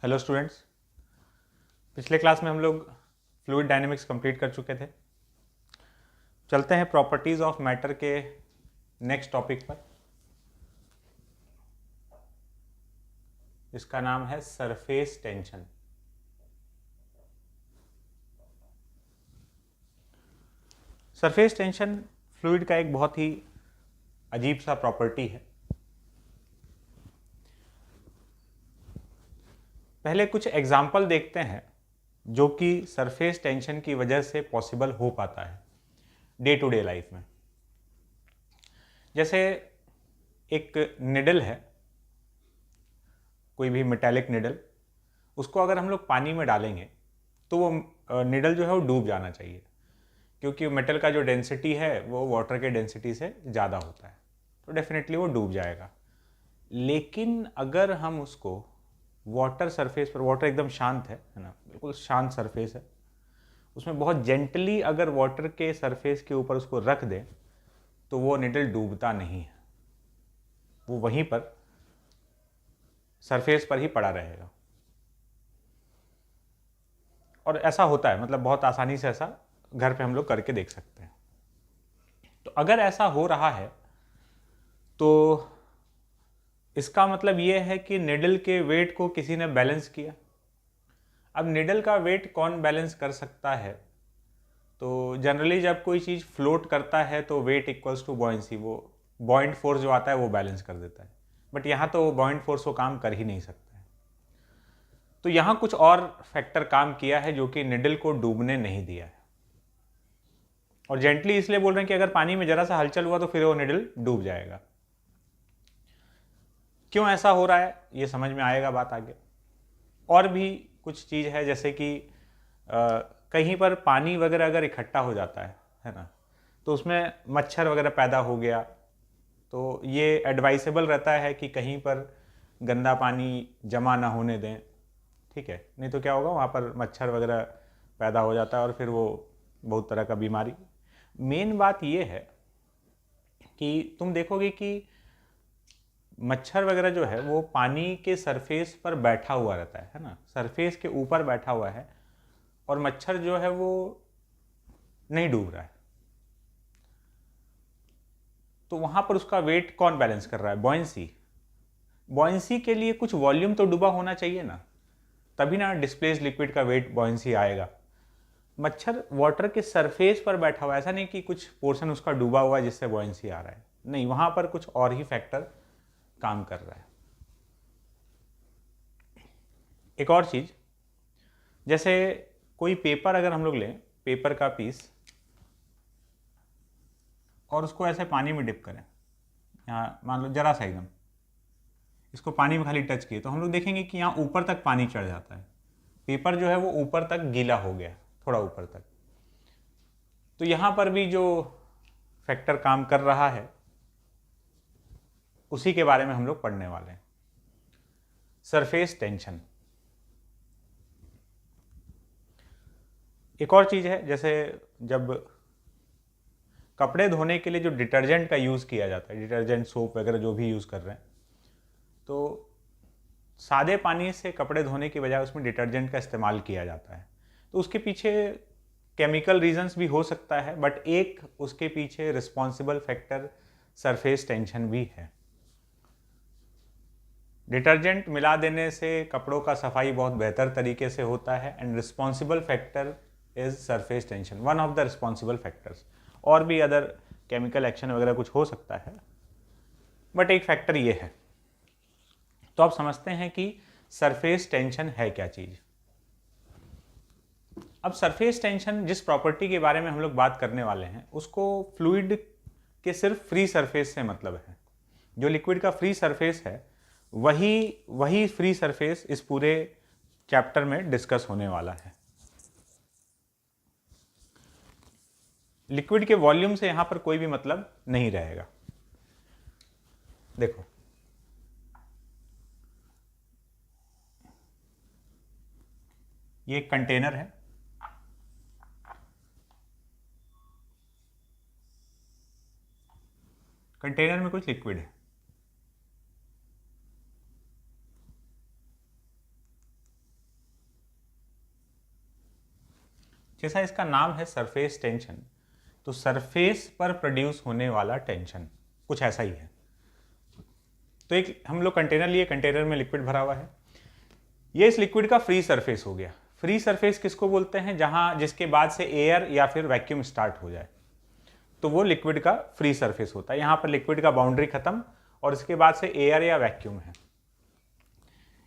Hello students. पिछले class में हम लोग फ्लूइड डायनेमिक्स कंप्लीट कर चुके थे। चलते हैं प्रॉपर्टीज ऑफ मैटर के नेक्स्ट टॉपिक पर। इसका नाम है surface tension. Surface tension fluid का एक बहुत ही अजीब सा प्रॉपर्टी है। पहले कुछ एग्जाम्पल देखते हैं जो कि सरफेस टेंशन की वजह से पॉसिबल हो पाता है डे टू डे लाइफ में। जैसे एक निडल है, कोई भी मेटालिक निडल, उसको अगर हम लोग पानी में डालेंगे तो वो निडल जो है वो डूब जाना चाहिए, क्योंकि मेटल का जो डेंसिटी है वो वाटर के डेंसिटी से ज़्यादा होता है, तो डेफिनेटली वो डूब जाएगा। लेकिन अगर हम उसको वाटर सरफेस पर, वाटर एकदम शांत है ना, बिल्कुल शांत सरफेस है, उसमें बहुत जेंटली अगर वाटर के सरफेस के ऊपर उसको रख दें तो वो निडल डूबता नहीं है, वो वहीं पर सरफेस पर ही पड़ा रहेगा। और ऐसा होता है, मतलब बहुत आसानी से ऐसा घर पे हम लोग करके देख सकते हैं। तो अगर ऐसा हो रहा है तो इसका मतलब ये है कि निडल के वेट को किसी ने बैलेंस किया। अब निडल का वेट कौन बैलेंस कर सकता है? तो जनरली जब कोई चीज़ फ्लोट करता है तो वेट इक्वल्स टू बॉयंसी, वो बॉइंट फोर्स जो आता है वो बैलेंस कर देता है। बट यहाँ तो वो बॉइंट फोर्स वो काम कर ही नहीं सकता है। तो यहाँ कुछ और फैक्टर काम किया है जो कि निडल को डूबने नहीं दिया है। और जेंटली इसलिए बोल रहे हैं कि अगर पानी में जरा सा हलचल हुआ तो फिर वो निडल डूब जाएगा। क्यों ऐसा हो रहा है ये समझ में आएगा बात आगे। और भी कुछ चीज़ है, जैसे कि कहीं पर पानी वगैरह अगर इकट्ठा हो जाता है ना, तो उसमें मच्छर वगैरह पैदा हो गया, तो ये एडवाइसेबल रहता है कि कहीं पर गंदा पानी जमा ना होने दें, ठीक है, नहीं तो क्या होगा, वहाँ पर मच्छर वगैरह पैदा हो जाता है और फिर वो बहुत तरह का बीमारी। मेन बात ये है कि तुम देखोगे कि मच्छर वगैरह जो है वो पानी के सरफेस पर बैठा हुआ रहता है ना, सरफेस के ऊपर बैठा हुआ है, और मच्छर जो है वो नहीं डूब रहा है। तो वहां पर उसका वेट कौन बैलेंस कर रहा है? बॉयंसी। बॉयंसी के लिए कुछ वॉल्यूम तो डूबा होना चाहिए ना, तभी ना डिस्प्लेस लिक्विड का वेट बॉयंसी आएगा। मच्छर वाटर के सरफेस पर बैठा हुआ है, ऐसा नहीं कि कुछ पोर्शन उसका डूबा हुआ है जिससे बॉयंसी आ रहा है, नहीं, वहां पर कुछ और ही फैक्टर काम कर रहा है। एक और चीज, जैसे कोई पेपर अगर हम लोग लें, पेपर का पीस, और उसको ऐसे पानी में डिप करें, यहाँ मान लो जरा सा एकदम इसको पानी में खाली टच किए, तो हम लोग देखेंगे कि यहाँ ऊपर तक पानी चढ़ जाता है, पेपर जो है वो ऊपर तक गीला हो गया, थोड़ा ऊपर तक। तो यहाँ पर भी जो फैक्टर काम कर रहा है उसी के बारे में हम लोग पढ़ने वाले हैं, सरफेस टेंशन। एक और चीज़ है, जैसे जब कपड़े धोने के लिए जो डिटर्जेंट का यूज़ किया जाता है, डिटर्जेंट सोप वगैरह जो भी यूज़ कर रहे हैं, तो सादे पानी से कपड़े धोने की बजाय उसमें डिटर्जेंट का इस्तेमाल किया जाता है। तो उसके पीछे केमिकल रीजंस भी हो सकता है, बट एक उसके पीछे रिस्पॉन्सिबल फैक्टर सरफेस टेंशन भी है। डिटर्जेंट मिला देने से कपड़ों का सफाई बहुत बेहतर तरीके से होता है, and responsible factor is surface tension, one of the responsible factors. और भी अदर केमिकल एक्शन वगैरह कुछ हो सकता है, बट एक फैक्टर ये है। तो आप समझते हैं कि सरफेस टेंशन है क्या चीज। अब सरफेस टेंशन जिस प्रॉपर्टी के बारे में हम लोग बात करने वाले हैं उसको फ्लूइड के सिर्फ फ्री सरफेस से मतलब है। जो लिक्विड का फ्री सरफेस है वही वही फ्री सरफेस इस पूरे चैप्टर में डिस्कस होने वाला है। लिक्विड के वॉल्यूम से यहां पर कोई भी मतलब नहीं रहेगा। देखो, ये एक कंटेनर है, कंटेनर में कुछ लिक्विड है। जैसा इसका नाम है सरफेस टेंशन, तो सरफेस पर प्रोड्यूस होने वाला टेंशन कुछ ऐसा ही है। तो एक हम लोग कंटेनर लिए, कंटेनर में लिक्विड भरा हुआ है, ये इस लिक्विड का फ्री सरफेस हो गया। फ्री सरफेस किसको बोलते हैं? जहां जिसके बाद से एयर या फिर वैक्यूम स्टार्ट हो जाए, तो वो लिक्विड का फ्री सरफेस होता है। यहां पर लिक्विड का बाउंड्री खत्म और इसके बाद से एयर या वैक्यूम है।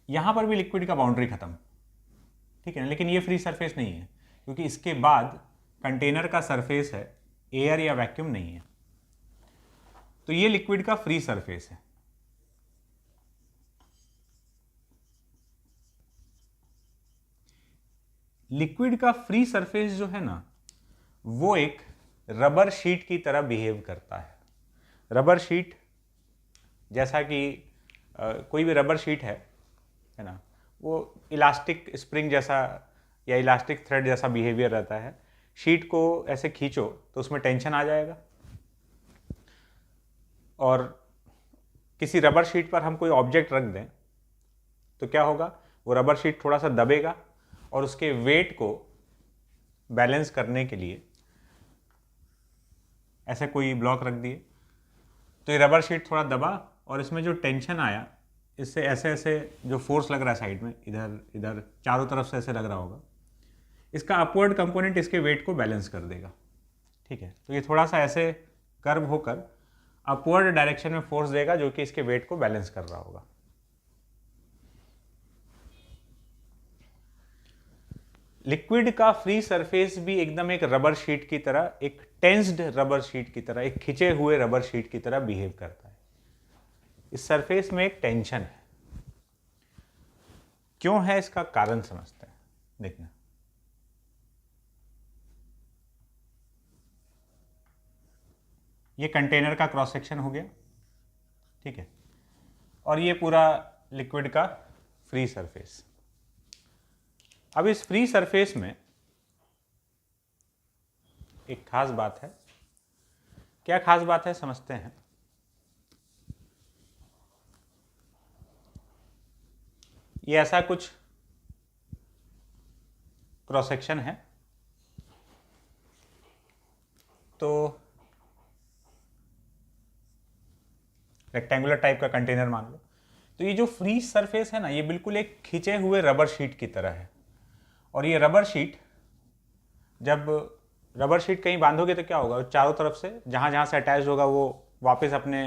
यहां पर भी लिक्विड का बाउंड्री खत्म, ठीक है ना, लेकिन ये फ्री सरफेस नहीं है क्योंकि इसके बाद कंटेनर का सरफेस है, एयर या वैक्यूम नहीं है। तो ये लिक्विड का फ्री सरफेस है। लिक्विड का फ्री सरफेस जो है ना, वो एक रबर शीट की तरह बिहेव करता है। रबर शीट, जैसा कि कोई भी रबर शीट है ना, वो इलास्टिक स्प्रिंग जैसा या इलास्टिक थ्रेड जैसा बिहेवियर रहता है। शीट को ऐसे खींचो तो उसमें टेंशन आ जाएगा, और किसी रबर शीट पर हम कोई ऑब्जेक्ट रख दें तो क्या होगा, वो रबर शीट थोड़ा सा दबेगा और उसके वेट को बैलेंस करने के लिए ऐसे कोई ब्लॉक रख दिए, तो ये रबर शीट थोड़ा दबा और इसमें जो टेंशन आया, इससे ऐसे ऐसे जो फोर्स लग रहा है साइड में, इधर इधर चारों तरफ से ऐसे लग रहा होगा, इसका अपवर्ड कंपोनेंट इसके वेट को बैलेंस कर देगा, ठीक है। तो ये थोड़ा सा ऐसे कर्व होकर अपवर्ड डायरेक्शन में फोर्स देगा जो कि इसके वेट को बैलेंस कर रहा होगा। लिक्विड का फ्री सरफेस भी एकदम एक रबर शीट की तरह, एक टेंस्ड रबर शीट की तरह, एक खिंचे हुए रबर शीट की तरह बिहेव करता है। इस सरफेस में एक टेंशन है। क्यों है, इसका कारण समझते हैं। देखना, ये कंटेनर का क्रॉस सेक्शन हो गया, ठीक है, और ये पूरा लिक्विड का फ्री सरफेस। अब इस फ्री सरफेस में एक खास बात है। क्या खास बात है, समझते हैं। ये ऐसा कुछ क्रॉस सेक्शन है, तो रेक्टेंगुलर टाइप का कंटेनर मान लो। तो ये जो फ्री सरफेस है ना, ये बिल्कुल एक खिंचे हुए रबर शीट की तरह है। और ये रबर शीट, जब रबर शीट कहीं बांधोगे तो क्या होगा, चारों तरफ से जहाँ जहाँ से अटैच होगा वो वापस अपने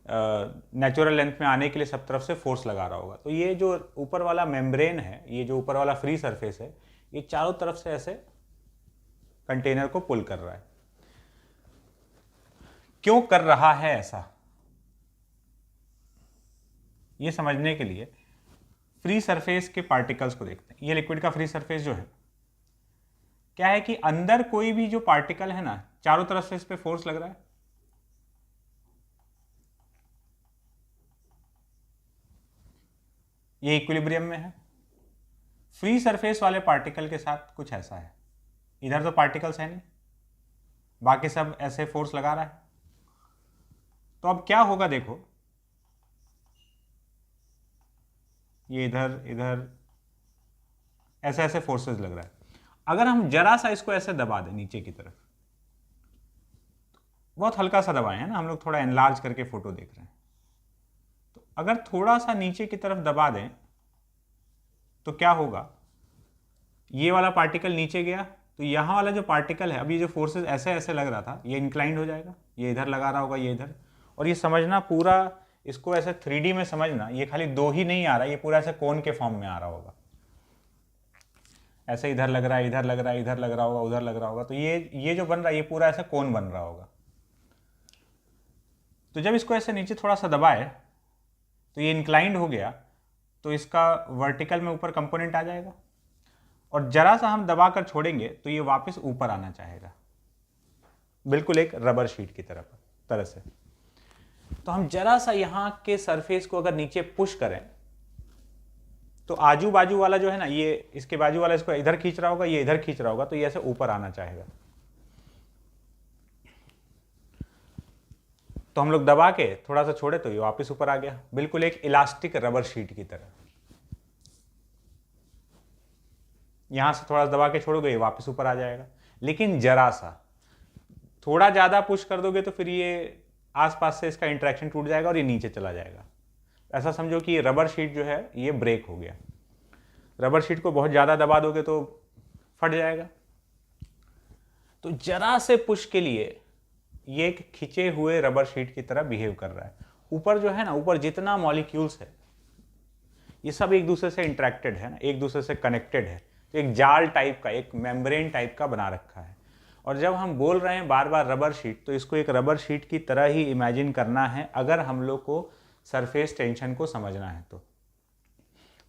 नेचुरल लेंथ में आने के लिए सब तरफ से फोर्स लगा रहा होगा। तो ये जो ऊपर वाला मेम्ब्रेन है, ये जो ऊपर वाला फ्री सरफेस है, ये चारों तरफ से ऐसे कंटेनर को पुल कर रहा है। क्यों कर रहा है ऐसा, ये समझने के लिए फ्री सरफेस के पार्टिकल्स को देखते हैं। ये लिक्विड का फ्री सरफेस जो है, क्या है कि अंदर कोई भी जो पार्टिकल है ना, चारों तरफ से इस पे फोर्स लग रहा है। ये इक्विलिब्रियम में है। फ्री सरफेस वाले पार्टिकल के साथ कुछ ऐसा है, इधर तो पार्टिकल्स है नहीं, बाकी सब ऐसे फोर्स लगा रहा है। तो अब क्या होगा, देखो, ये इधर इधर ऐसे ऐसे फोर्सेस लग रहा है। अगर हम जरा सा इसको ऐसे दबा दें नीचे की तरफ, बहुत हल्का सा दबाए हैं ना, हम लोग थोड़ा एनलार्ज करके फोटो देख रहे हैं, तो अगर थोड़ा सा नीचे की तरफ दबा दें तो क्या होगा, ये वाला पार्टिकल नीचे गया, तो यहाँ वाला जो पार्टिकल है, अभी जो फोर्सेस ऐसे ऐसे लग रहा था, ये इंक्लाइंड हो जाएगा, ये इधर लगा रहा होगा, ये इधर। और ये समझना पूरा, इसको ऐसे 3D में समझना, ये खाली दो ही नहीं आ रहा, ये पूरा ऐसे कोन के फॉर्म में आ रहा होगा। ऐसे इधर लग रहा है, इधर लग रहा है, इधर लग रहा होगा, उधर लग रहा होगा। तो ये जो बन रहा है, ये पूरा ऐसे कोन बन रहा होगा। तो जब इसको ऐसे नीचे थोड़ा सा दबाए तो ये इंक्लाइंड हो गया, तो इसका वर्टिकल में ऊपर कंपोनेंट आ जाएगा, और जरा सा हम दबा कर छोड़ेंगे तो ये वापस ऊपर आना चाहेगा, बिल्कुल एक रबर शीट की तरह से। तो हम जरा सा यहाँ के सरफेस को अगर नीचे पुश करें तो आजू बाजू वाला जो है ना, ये इसके बाजू वाला इसको इधर खींच रहा होगा, ये इधर खींच रहा होगा, तो ये ऐसे ऊपर आना चाहेगा। तो हम लोग दबा के थोड़ा सा छोड़े तो ये वापस ऊपर आ गया, बिल्कुल एक इलास्टिक रबर शीट की तरह। यहाँ से थोड़ा दबा के छोड़ोगे, वापस ऊपर आ जाएगा। लेकिन जरा सा थोड़ा ज़्यादा पुश कर दोगे तो फिर ये आसपास से इसका इंटरेक्शन टूट जाएगा और ये नीचे चला जाएगा। ऐसा समझो कि ये रबर शीट जो है ये ब्रेक हो गया। रबर शीट को बहुत ज़्यादा दबा दोगे तो फट जाएगा। तो जरा से पुश के लिए ये एक खिंचे हुए रबर शीट की तरह बिहेव कर रहा है। ऊपर जो है ना, ऊपर जितना मॉलिक्यूल्स है ये सब एक दूसरे से इंटरेक्टेड है ना, एक दूसरे से कनेक्टेड है। तो एक जाल टाइप का, एक मेम्ब्रेन टाइप का बना रखा है। और जब हम बोल रहे हैं बार बार रबर शीट, तो इसको एक रबर शीट की तरह ही इमेजिन करना है अगर हम लोग को सरफेस टेंशन को समझना है। तो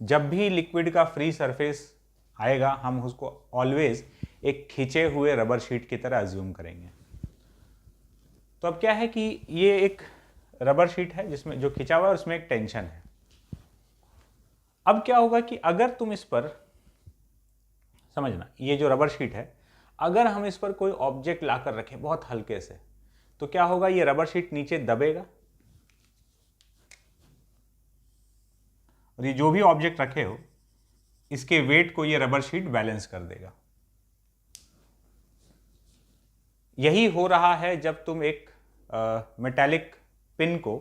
जब भी लिक्विड का फ्री सरफेस आएगा हम उसको ऑलवेज एक खिंचे हुए रबर शीट की तरह अज्यूम करेंगे। तो अब क्या है कि ये एक रबर शीट है जिसमें जो खिंचा हुआ है, उसमें एक टेंशन है। अब क्या होगा कि अगर तुम इस पर समझना, ये जो रबर शीट है, अगर हम इस पर कोई ऑब्जेक्ट लाकर रखें बहुत हल्के से, तो क्या होगा, ये रबर शीट नीचे दबेगा और ये जो भी ऑब्जेक्ट रखे हो इसके वेट को ये रबर शीट बैलेंस कर देगा। यही हो रहा है जब तुम एक मेटालिक पिन को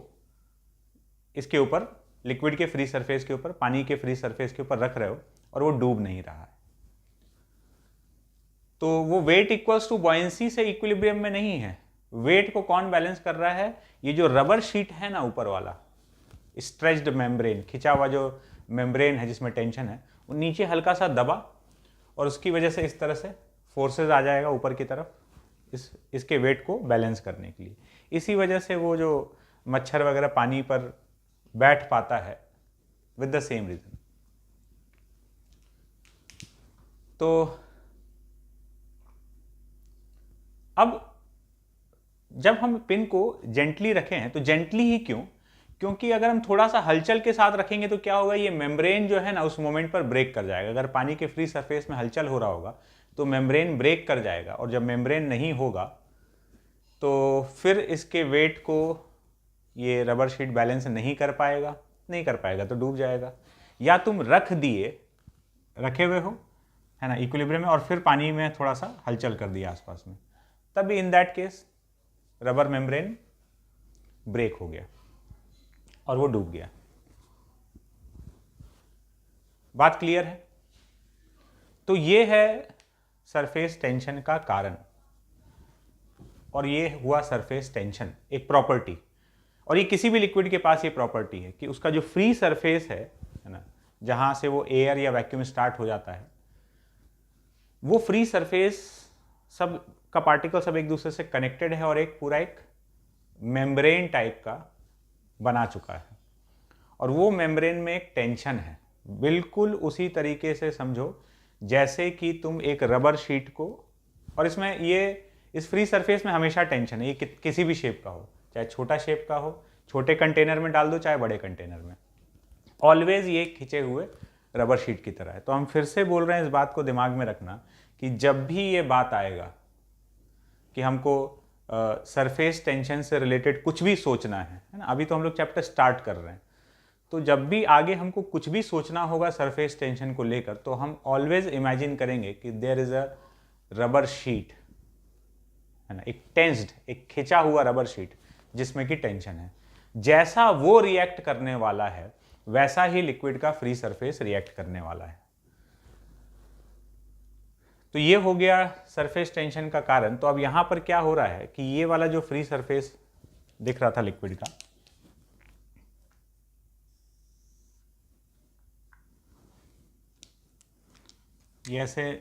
इसके ऊपर, लिक्विड के फ्री सरफेस के ऊपर, पानी के फ्री सरफेस के ऊपर रख रहे हो और वो डूब नहीं रहा है। तो वो वेट इक्वल्स टू बॉयंसी से इक्विलिब्रियम में नहीं है। वेट को कौन बैलेंस कर रहा है? ये जो रबर शीट है ना ऊपर वाला, स्ट्रेच्ड मेम्ब्रेन, खिंचा हुआ जो मेम्ब्रेन है जिसमें टेंशन है, वो नीचे हल्का सा दबा और उसकी वजह से इस तरह से फोर्सेस आ जाएगा ऊपर की तरफ इसके वेट को बैलेंस करने के लिए। इसी वजह से वो जो मच्छर वगैरह पानी पर बैठ पाता है विद द सेम रीजन। तो अब जब हम पिन को जेंटली रखे हैं, तो जेंटली ही क्यों? क्योंकि अगर हम थोड़ा सा हलचल के साथ रखेंगे तो क्या होगा, ये मेम्ब्रेन जो है ना उस मोमेंट पर ब्रेक कर जाएगा। अगर पानी के फ्री सरफेस में हलचल हो रहा होगा तो मेम्ब्रेन ब्रेक कर जाएगा, और जब मेम्ब्रेन नहीं होगा तो फिर इसके वेट को ये रबर शीट बैलेंस नहीं कर पाएगा तो डूब जाएगा। या तुम रखे हुए हो है ना इक्विलिब्रियम में, और फिर पानी में थोड़ा सा हलचल कर दिया आसपास में, तब भी in that case rubber membrane break हो गया और वो डूब गया। बात क्लियर है? तो ये है सरफेस टेंशन का कारण, और ये हुआ सरफेस टेंशन, एक प्रॉपर्टी। और ये किसी भी लिक्विड के पास ये प्रॉपर्टी है कि उसका जो फ्री सरफेस है ना, जहां से वो एयर या वैक्यूम स्टार्ट हो जाता है, वो फ्री सरफेस सब का पार्टिकल सब एक दूसरे से कनेक्टेड है और एक पूरा एक मेम्ब्रेन टाइप का बना चुका है। और वो मेम्ब्रेन में एक टेंशन है, बिल्कुल उसी तरीके से समझो जैसे कि तुम एक रबर शीट को, और इसमें ये इस फ्री सरफेस में हमेशा टेंशन है, ये किसी भी शेप का हो, चाहे छोटा शेप का हो, छोटे कंटेनर में डाल दो चाहे बड़े कंटेनर में, ऑलवेज ये खिंचे हुए रबर शीट की तरह है। तो हम फिर से बोल रहे हैं, इस बात को दिमाग में रखना कि जब भी ये बात आएगा कि हमको सरफेस टेंशन से रिलेटेड कुछ भी सोचना है ना, अभी तो हम लोग चैप्टर स्टार्ट कर रहे हैं, तो जब भी आगे हमको कुछ भी सोचना होगा सरफेस टेंशन को लेकर, तो हम ऑलवेज इमेजिन करेंगे कि there is a rubber sheet है ना, एक टेंस्ड, एक खिंचा हुआ रबर शीट जिसमें कि टेंशन है। जैसा वो रिएक्ट करने वाला है वैसा ही लिक्विड का फ्री सरफेस रिएक्ट करने वाला है। तो ये हो गया सरफेस टेंशन का कारण। तो अब यहां पर क्या हो रहा है कि ये वाला जो फ्री सरफेस दिख रहा था लिक्विड का, ये ऐसे,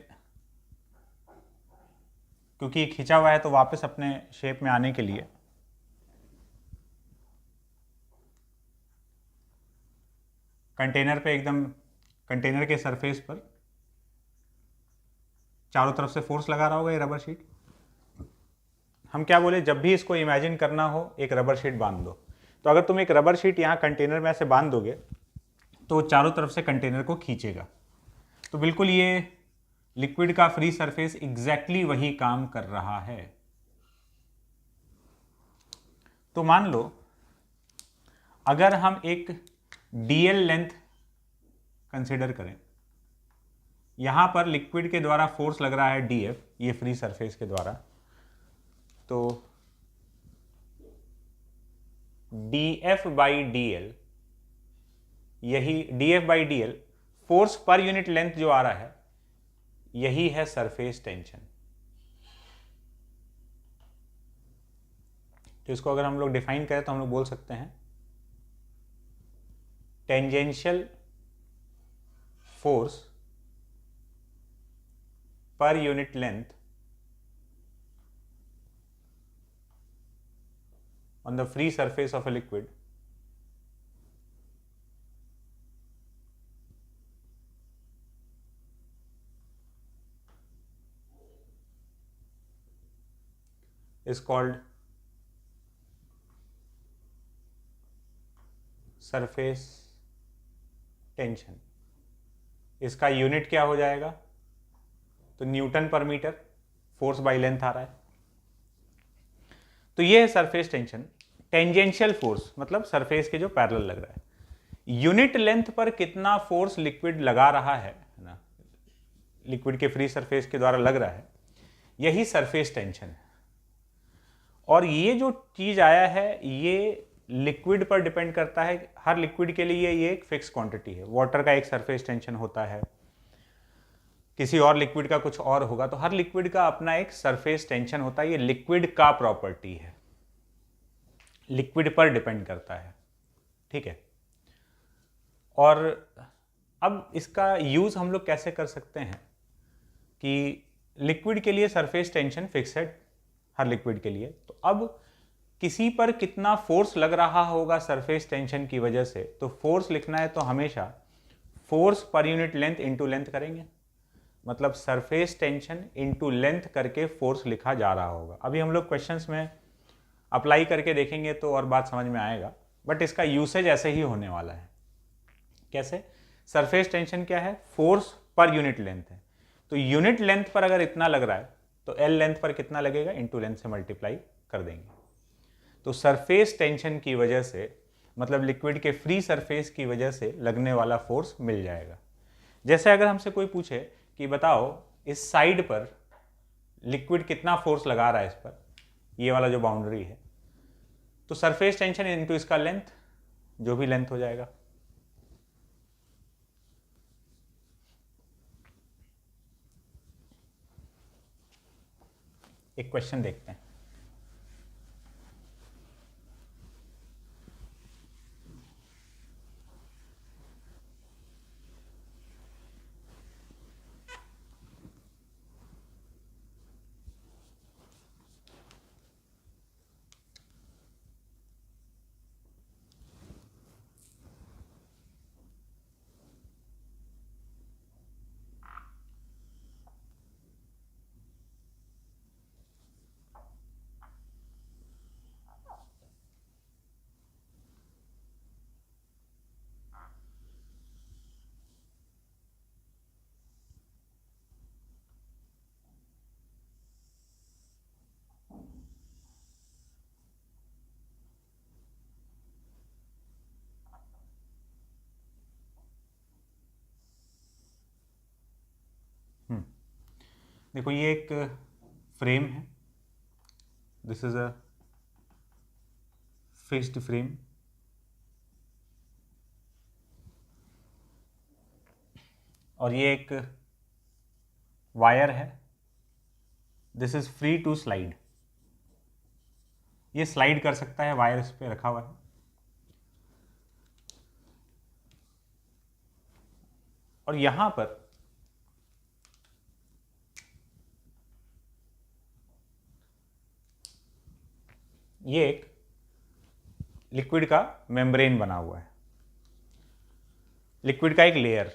क्योंकि खिंचा हुआ है तो वापस अपने शेप में आने के लिए कंटेनर पे, एकदम कंटेनर के सरफेस पर चारों तरफ से फोर्स लगा रहा होगा ये रबर शीट। हम क्या बोले, जब भी इसको इमेजिन करना हो एक रबर शीट बांध दो। तो अगर तुम एक रबर शीट यहाँ कंटेनर में ऐसे बांध दोगे तो चारों तरफ से कंटेनर को खींचेगा। तो बिल्कुल ये लिक्विड का फ्री सरफेस एग्जैक्टली वही काम कर रहा है। तो मान लो अगर हम एक डीएल लेंथ कंसिडर करें, यहाँ पर लिक्विड के द्वारा फोर्स लग रहा है dF, ये फ्री सरफेस के द्वारा, तो dF बाई dl, यही dF by dl force per unit length जो आ रहा है, यही है सरफेस टेंशन। तो इसको अगर हम लोग डिफाइन करें तो हम लोग बोल सकते हैं tangential force per unit length on the free surface of a liquid is called surface tension. इसका यूनिट क्या हो जाएगा, तो न्यूटन पर मीटर, फोर्स बाय लेंथ आ रहा है। तो ये है सरफेस टेंशन। टेंजेंशियल फोर्स मतलब सरफेस के जो पैरेलल लग रहा है। यूनिट लेंथ पर कितना फोर्स लिक्विड लगा रहा है ना, लिक्विड के फ्री सरफेस के द्वारा लग रहा है, यही सरफेस टेंशन है। और ये जो चीज आया है ये लिक्विड पर डिपेंड करता है। हर लिक्विड के लिए ये एक फिक्स क्वांटिटी है। वाटर का एक सरफेस टेंशन होता है, किसी और लिक्विड का कुछ और होगा, तो हर लिक्विड का अपना एक सरफेस टेंशन होता है। ये लिक्विड का प्रॉपर्टी है, लिक्विड पर डिपेंड करता है, ठीक है। और अब इसका यूज हम लोग कैसे कर सकते हैं कि लिक्विड के लिए सरफेस टेंशन फिक्स है हर लिक्विड के लिए, तो अब किसी पर कितना फोर्स लग रहा होगा सरफेस टेंशन की वजह से, तो फोर्स लिखना है तो हमेशा force per unit length into length करेंगे। मतलब सरफेस टेंशन इनटू लेंथ करके फोर्स लिखा जा रहा होगा। अभी हम लोग क्वेश्चंस में अप्लाई करके देखेंगे तो और बात समझ में आएगा, बट इसका यूसेज ऐसे ही होने वाला है। कैसे? सरफेस टेंशन क्या है, फोर्स पर यूनिट लेंथ है, तो यूनिट लेंथ पर अगर इतना लग रहा है तो एल लेंथ पर कितना लगेगा, इनटू लेंथ से मल्टीप्लाई कर देंगे। तो सरफेस टेंशन की वजह से मतलब लिक्विड के फ्री सरफेस की वजह से लगने वाला फोर्स मिल जाएगा। जैसे अगर हमसे कोई पूछे कि बताओ इस साइड पर लिक्विड कितना फोर्स लगा रहा है इस पर, ये वाला जो बाउंड्री है, तो सरफेस टेंशन इनटू इसका लेंथ, जो भी लेंथ हो जाएगा। एक क्वेश्चन देखते हैं। देखो ये एक फ्रेम है, this is a fixed frame, और ये एक वायर है, this is free to slide. ये स्लाइड कर सकता है, वायर इस पे रखा हुआ है। और यहां पर ये एक लिक्विड का मेम्ब्रेन बना हुआ है, लिक्विड का एक लेयर।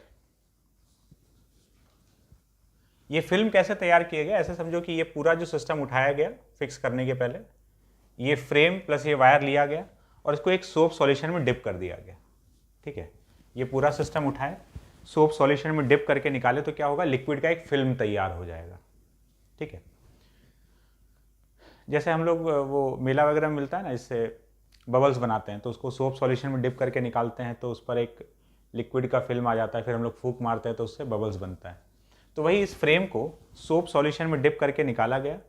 ये फिल्म कैसे तैयार किया गया, ऐसे समझो कि ये पूरा जो सिस्टम उठाया गया फिक्स करने के पहले, ये फ्रेम प्लस ये वायर लिया गया और इसको एक सोप सॉल्यूशन में डिप कर दिया गया, ठीक है। ये पूरा सिस्टम उठाए, सोप सॉल्यूशन में डिप करके निकाले तो क्या होगा, लिक्विड का एक फिल्म तैयार हो जाएगा, ठीक है। जैसे हम लोग वो मेला वगैरह में मिलता है ना, इससे बबल्स बनाते हैं, तो उसको सोप सॉल्यूशन में डिप करके निकालते हैं तो उस पर एक लिक्विड का फिल्म आ जाता है, फिर हम लोग फूंक मारते हैं तो उससे बबल्स बनता है। तो वही इस फ्रेम को सोप सॉल्यूशन में डिप करके निकाला गया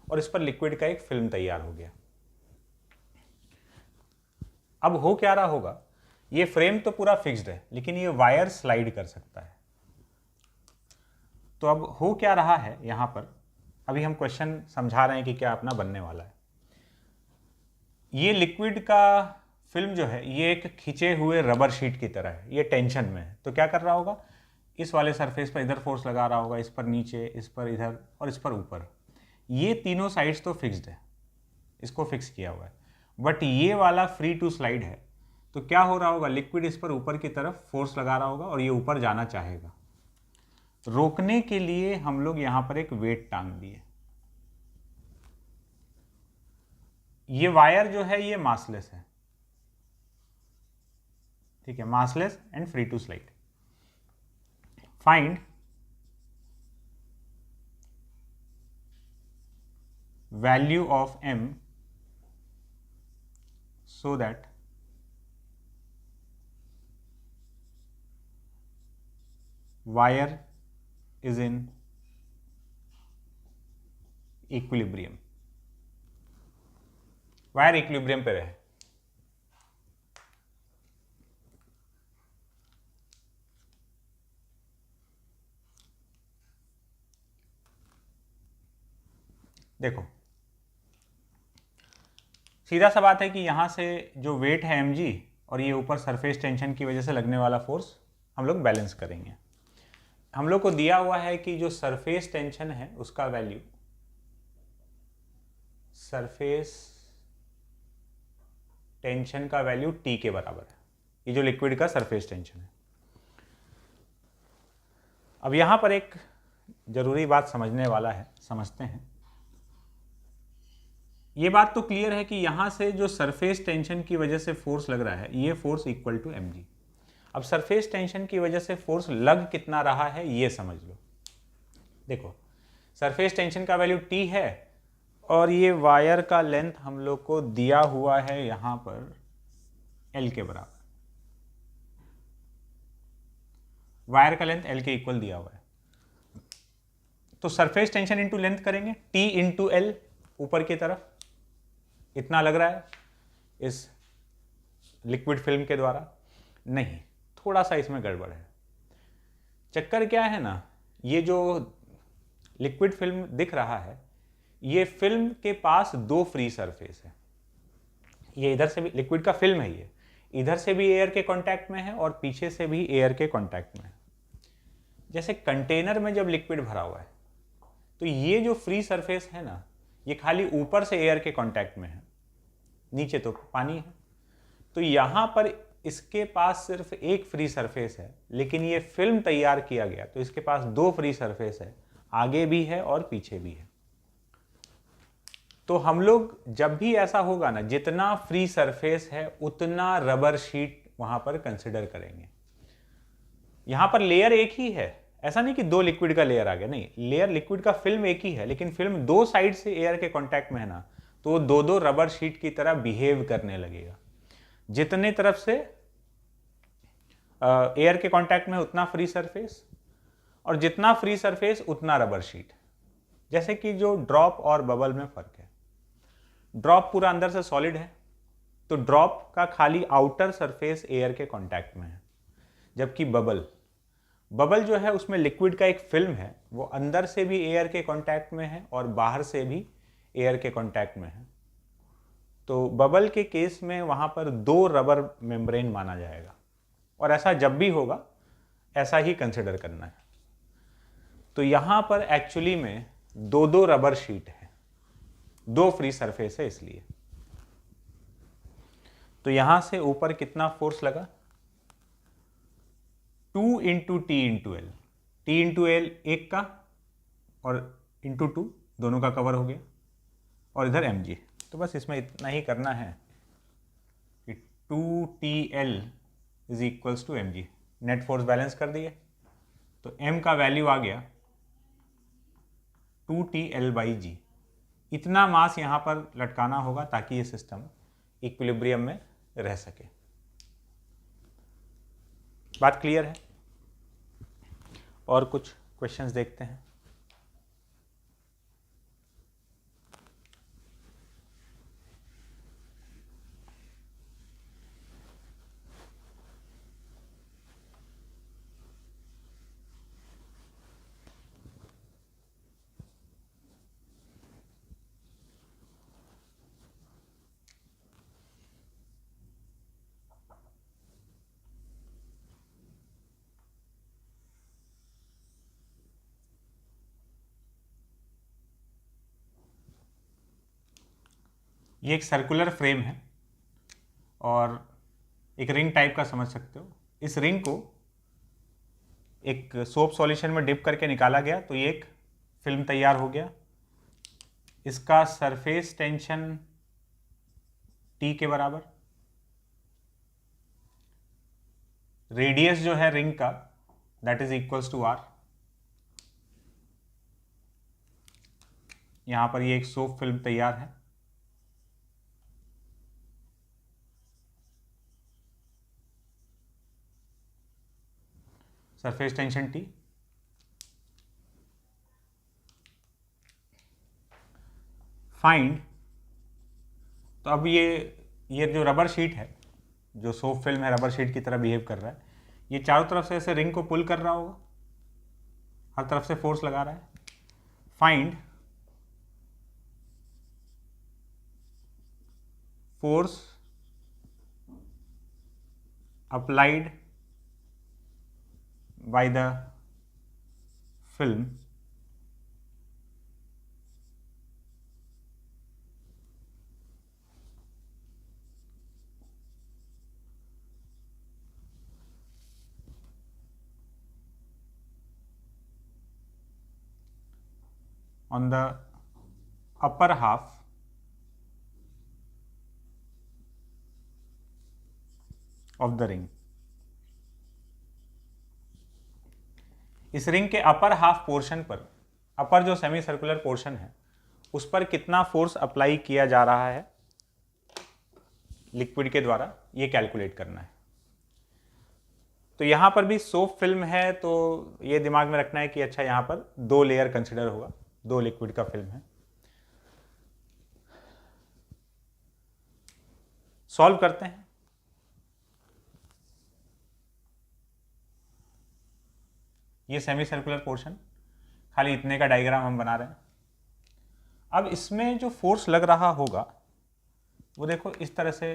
और इस पर लिक्विड का एक फिल्म तैयार हो गया। अब हो क्या रहा होगा, ये फ्रेम तो पूरा फिक्स्ड है लेकिन ये वायर स्लाइड कर सकता है। तो अब हो क्या रहा है यहां पर, अभी हम क्वेश्चन समझा रहे हैं कि क्या अपना बनने वाला है। ये लिक्विड का फिल्म जो है ये एक खींचे हुए रबर शीट की तरह है, ये टेंशन में है। तो क्या कर रहा होगा, इस वाले सरफेस पर इधर फोर्स लगा रहा होगा, इस पर नीचे, इस पर इधर और इस पर ऊपर। ये तीनों साइड्स तो फिक्स्ड है, इसको फिक्स किया हुआ है, बट ये वाला फ्री टू स्लाइड है। तो क्या हो रहा होगा, लिक्विड इस पर ऊपर की तरफ फोर्स लगा रहा होगा और ये ऊपर जाना चाहेगा। रोकने के लिए हम लोग यहां पर एक वेट टांग दिए। ये वायर जो है ये मासलेस है, ठीक है, massless and free to slide. Find value of m so that wire is in equilibrium, wire equilibrium पे रहे। देखो सीधा सा बात है कि यहां से जो वेट है mg और ये ऊपर सरफेस टेंशन की वजह से लगने वाला फोर्स हम लोग बैलेंस करेंगे। हम लोग को दिया हुआ है कि जो सरफेस टेंशन है उसका वैल्यू, सरफेस टेंशन का वैल्यू T के बराबर है, ये जो लिक्विड का सरफेस टेंशन है। अब यहां पर एक जरूरी बात समझने वाला है, समझते हैं। ये बात तो क्लियर है कि यहां से जो सरफेस टेंशन की वजह से फोर्स लग रहा है ये फोर्स इक्वल टू mg। अब सरफेस टेंशन की वजह से फोर्स लग कितना रहा है ये समझ लो। देखो सरफेस टेंशन का वैल्यू T है और ये वायर का लेंथ हम लोग को दिया हुआ है यहां पर L के बराबर, वायर का लेंथ L के इक्वल दिया हुआ है। तो सरफेस टेंशन इंटू लेंथ करेंगे, T इंटू L ऊपर की तरफ इतना लग रहा है इस लिक्विड फिल्म के द्वारा। नहीं, थोड़ा सा इसमें गड़बड़ है। चक्कर क्या है ना, ये जो लिक्विड फिल्म दिख रहा है ये फिल्म के पास दो फ्री सरफेस है। ये इधर से भी लिक्विड का फिल्म है, ये इधर से भी एयर के कांटेक्ट में है और पीछे से भी एयर के कांटेक्ट में है। जैसे कंटेनर में जब लिक्विड भरा हुआ है तो ये जो फ्री सरफेस है ना ये खाली ऊपर से एयर के कांटेक्ट में है, नीचे तो पानी है। तो यहां पर इसके पास सिर्फ एक फ्री सरफेस है, लेकिन ये फिल्म तैयार किया गया तो इसके पास दो फ्री सरफेस है, आगे भी है और पीछे भी है। तो हम लोग जब भी ऐसा होगा ना, जितना फ्री सरफेस है उतना रबर शीट वहां पर कंसिडर करेंगे। यहां पर लेयर एक ही है, ऐसा नहीं कि दो लिक्विड का लेयर आ गया, नहीं, लेयर लिक्विड का फिल्म एक ही है, लेकिन फिल्म दो साइड से एयर के कांटेक्ट में है ना, तो दो दो रबर शीट की तरह बिहेव करने लगेगा। जितने तरफ से एयर के कांटेक्ट में उतना फ्री सरफेस, और जितना फ्री सरफेस उतना रबर शीट। जैसे कि जो ड्रॉप और बबल में फर्क है, ड्रॉप पूरा अंदर से सॉलिड है तो ड्रॉप का खाली आउटर सरफेस एयर के कांटेक्ट में है, जबकि बबल जो है उसमें लिक्विड का एक फिल्म है, वो अंदर से भी एयर के कांटेक्ट में है और बाहर से भी एयर के कांटेक्ट में है। तो बबल के केस में वहां पर दो रबर मेम्ब्रेन माना जाएगा, और ऐसा जब भी होगा ऐसा ही कंसिडर करना है। तो यहां पर एक्चुअली में दो दो रबर शीट है, दो फ्री सरफेस है इसलिए। तो यहां से ऊपर कितना फोर्स लगा, 2 into T into L, T into L एक का और इंटू 2 दोनों का कवर हो गया, और इधर mg। तो बस इसमें इतना ही करना है कि 2TL is equals to mg। Net force balance कर दिए तो m का वैल्यू आ गया 2TL/g। इतना मास यहां पर लटकाना होगा ताकि ये सिस्टम इक्विलिब्रियम में रह सके। बात क्लियर है? और कुछ क्वेश्चंस देखते हैं। ये एक सर्कुलर फ्रेम है और एक रिंग टाइप का समझ सकते हो। इस रिंग को एक सोप सॉल्यूशन में डिप करके निकाला गया तो ये एक फिल्म तैयार हो गया। इसका सरफेस टेंशन T के बराबर, रेडियस जो है रिंग का that is equals to R। यहां पर ये एक सोप फिल्म तैयार है। Surface tension T, find. तो अब ये जो रबर शीट है, जो सोप फिल्म है, रबर शीट की तरह बिहेव कर रहा है। ये चारों तरफ से ऐसे रिंग को पुल कर रहा होगा, हर तरफ से फोर्स लगा रहा है। Find force applied by the film on the upper half of the ring। इस रिंग के अपर हाफ पोर्शन पर, अपर जो सेमी सर्कुलर पोर्शन है उस पर कितना फोर्स अप्लाई किया जा रहा है लिक्विड के द्वारा, ये कैलकुलेट करना है। तो यहां पर भी सोप फिल्म है तो ये दिमाग में रखना है कि अच्छा यहां पर 2 लेयर कंसिडर होगा, 2 लिक्विड का फिल्म है। सॉल्व करते हैं। ये सेमी सर्कुलर पोर्शन, खाली इतने का डायग्राम हम बना रहे हैं। अब इसमें जो फोर्स लग रहा होगा वो देखो इस तरह से,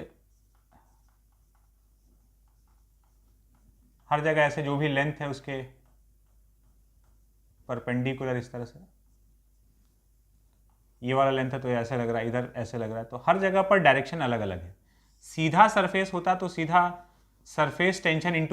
हर जगह ऐसे जो भी लेंथ है उसके परपेंडिकुलर इस तरह से। ये वाला लेंथ है तो ऐसे लग रहा है, इधर ऐसे लग रहा है, तो हर जगह पर डायरेक्शन अलग अलग है। सीधा सरफेस होता तो सीधा सरफेस टेंशन इंटू